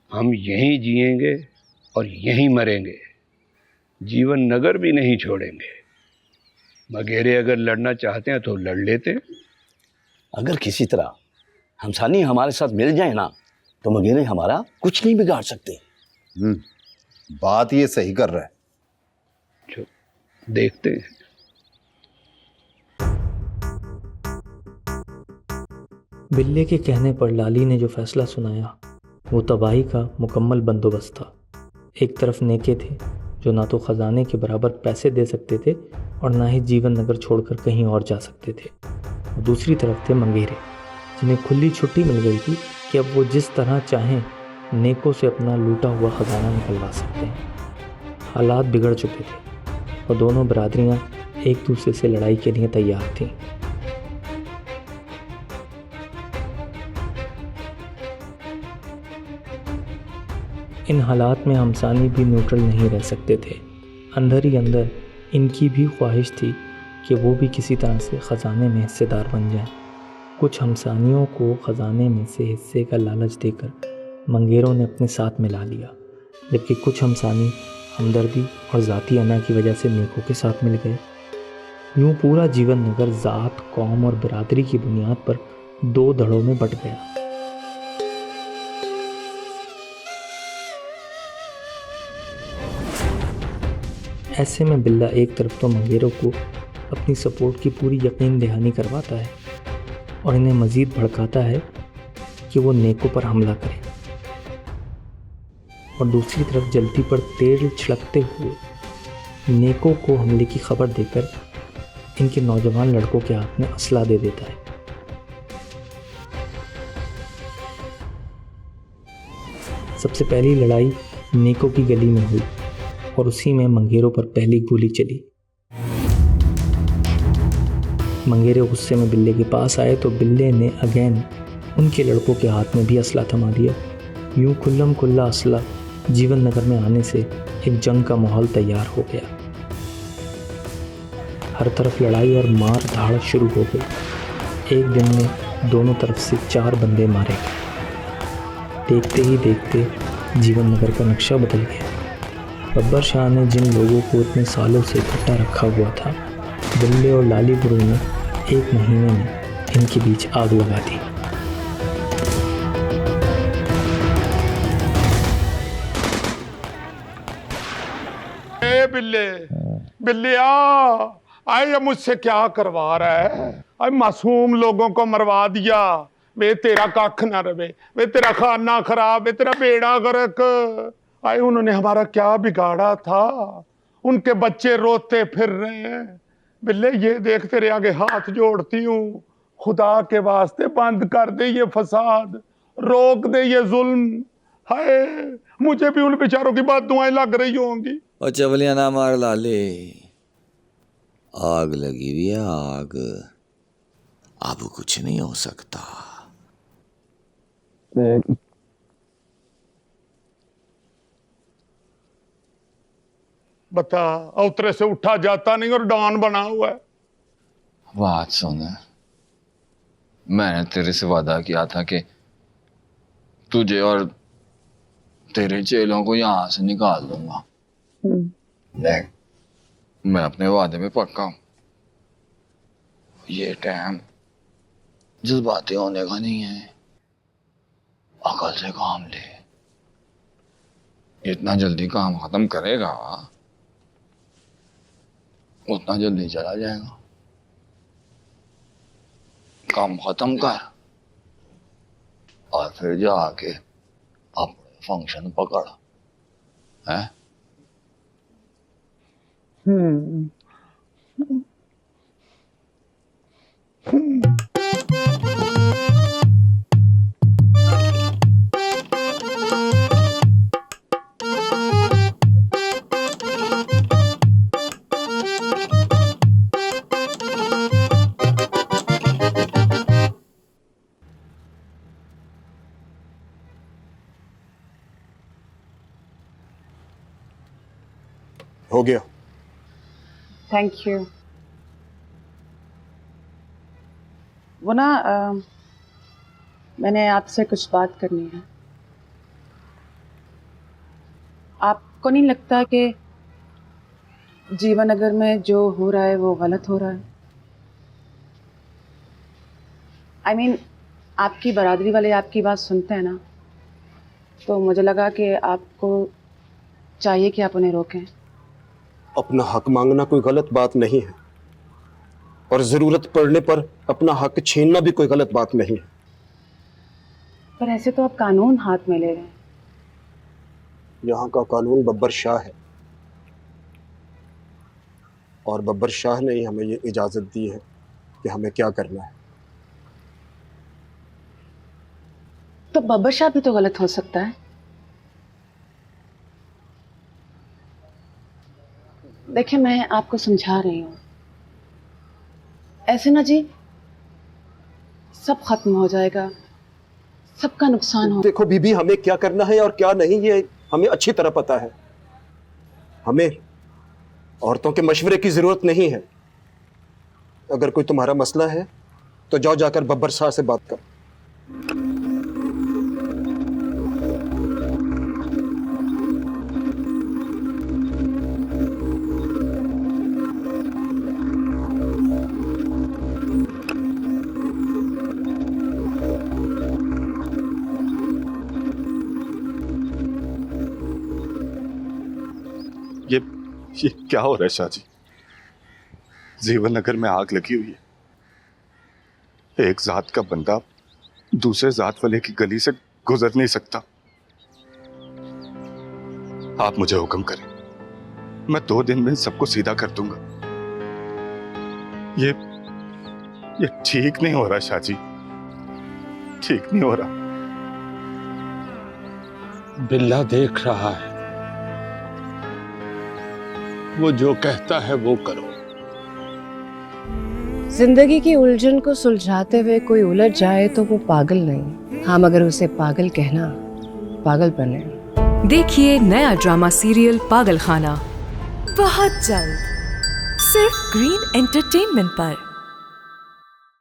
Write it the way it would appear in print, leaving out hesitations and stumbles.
हम यहीं जिएंगे और यहीं मरेंगे, जीवन नगर भी नहीं छोड़ेंगे। मगेरे अगर लड़ना चाहते हैं तो लड़ लेते। अगर किसी तरह हमसानी हमारे साथ मिल जाए ना तो मगेरे हमारा कुछ नहीं बिगाड़ सकते। बात ये सही कर रहा है। जो देखते हैं। बिल्ले के कहने पर लाली ने जो फैसला सुनाया वो तबाही का मुकम्मल बंदोबस्त था। एक तरफ नेके थे जो ना तो ख़जाने के बराबर पैसे दे सकते थे और ना ही जीवन नगर छोड़कर कहीं और जा सकते थे, और दूसरी तरफ थे मंगेरे जिन्हें खुली छुट्टी मिल गई थी कि अब वो जिस तरह चाहें नेकों से अपना लूटा हुआ ख़जाना निकलवा सकते हैं। हालात बिगड़ चुके थे और दोनों बरादरियां एक दूसरे से लड़ाई के लिए तैयार थीं। इन हालात में हमसानी भी न्यूट्रल नहीं रह सकते थे। अंदर ही अंदर इनकी भी ख्वाहिश थी कि वो भी किसी तरह से ख़जाने में हिस्सेदार बन जाएं। कुछ हमसानियों को ख़जाने में से हिस्से का लालच देकर मंगेरों ने अपने साथ मिला लिया, जबकि कुछ हमसानी हमदर्दी और ज़ाती अना की वजह से नेकों के साथ मिल गए। यूँ पूरा जीवन नगर ज़ात, कौम और बरादरी की बुनियाद पर दो धड़ों में बंट गया। ऐसे में बिल्ला एक तरफ तो मंगेरों को अपनी सपोर्ट की पूरी यकीन दहानी करवाता है और इन्हें मज़ीद भड़काता है कि वो नेकों पर हमला करें, और दूसरी तरफ जल्दी पर तेल छिड़कते हुए नेकों को हमले की खबर देकर इनके नौजवान लड़कों के हाथ में असला दे देता है। सबसे पहली लड़ाई नेकों की गली में हुई और उसी में मंगेरों पर पहली गोली चली। मंगेरे गुस्से में बिल्ले के पास आए तो बिल्ले ने अगेन उनके लड़कों के हाथ में भी असला थमा दिया। यूं खुल्लम खुल्ला असला जीवन नगर में आने से एक जंग का माहौल तैयार हो गया। हर तरफ लड़ाई और मार धाड़ शुरू हो गई। एक दिन में दोनों तरफ से 4 बंदे मारे गए। देखते ही देखते जीवन नगर का नक्शा बदल गया। बब्बर शाह ने जिन लोगों को इतने सालों से इकट्ठा रखा हुआ था, बिल्ले और लाली गुरु ने 1 महीने में इनके बीच आग लगा दी। बिल्ले बिल्लिया, आए ये मुझसे क्या करवा रहा है? अरे मासूम लोगों को मरवा दिया। वे तेरा कख ना रवे, वे तेरा खाना खराब, वे तेरा बेड़ा गर्क। आए उन्होंने हमारा क्या बिगाड़ा था? उनके बच्चे रोते फिर रहे हैं। बिल्ले ये देख तेरे आगे हाथ जोड़ती हूँ, खुदा के वास्ते बंद कर दे ये फसाद, रोक दे ये जुल्म। हाय मुझे भी उन बेचारों की बात दुआएं लग रही होंगी। और चवलिया ना मार लाले, आग लगी हुई है आग, अब कुछ नहीं हो सकता। बता, उतरे से उठा जाता नहीं और डॉन बना हुआ है। बात सुन, मैंने तेरे से वादा किया था कि तुझे और तेरे चेलों को यहां से निकाल दूंगा। देख, मैं अपने वादे में पक्का हूं। ये टाइम जज्बाती होने का नहीं है, अकल से काम ले। जितना जल्दी काम खत्म करेगा उतना जल्दी चला जाएगा। काम खत्म कर और फिर जाके अपने फंक्शन पकड़ है। हो गया। Thank you. वो ना मैंने आपसे कुछ बात करनी है। आपको नहीं लगता कि जीवन नगर में जो हो रहा है वो गलत हो रहा है? I mean, आपकी बरादरी वाले आपकी बात सुनते हैं ना, तो मुझे लगा कि आपको चाहिए कि आप उन्हें रोकें। अपना हक मांगना कोई गलत बात नहीं है, और जरूरत पड़ने पर अपना हक छीनना भी कोई गलत बात नहीं है। पर ऐसे तो आप कानून हाथ में ले रहे हैं। यहाँ का कानून बब्बर शाह है, और बब्बर शाह ने ही हमें ये इजाजत दी है कि हमें क्या करना है। तो बब्बर शाह भी तो गलत हो सकता है। देखिए, मैं आपको समझा रही हूँ, ऐसे ना जी सब खत्म हो जाएगा, सबका नुकसान हो। देखो बीबी, हमें क्या करना है और क्या नहीं ये हमें अच्छी तरह पता है। हमें औरतों के मशवरे की जरूरत नहीं है। अगर कोई तुम्हारा मसला है तो जाओ जाकर बब्बर शाह से बात कर। ये क्या हो रहा है शाह जी? जीवन नगर में आग लगी हुई है। एक जात का बंदा दूसरे जात वाले की गली से गुजर नहीं सकता। आप मुझे हुक्म करें, मैं 2 दिन में सबको सीधा कर दूंगा। ये ठीक नहीं हो रहा शाह जी, ठीक नहीं हो रहा। बिल्ला देख रहा है, वो जो कहता है वो करो। जिंदगी की उलझन को सुलझाते हुए कोई उलझ जाए तो वो पागल नहीं, हाँ मगर उसे पागल कहना पागलपन है। देखिए नया ड्रामा सीरियल पागल खाना बहुत जल्द सिर्फ ग्रीन एंटरटेनमेंट पर।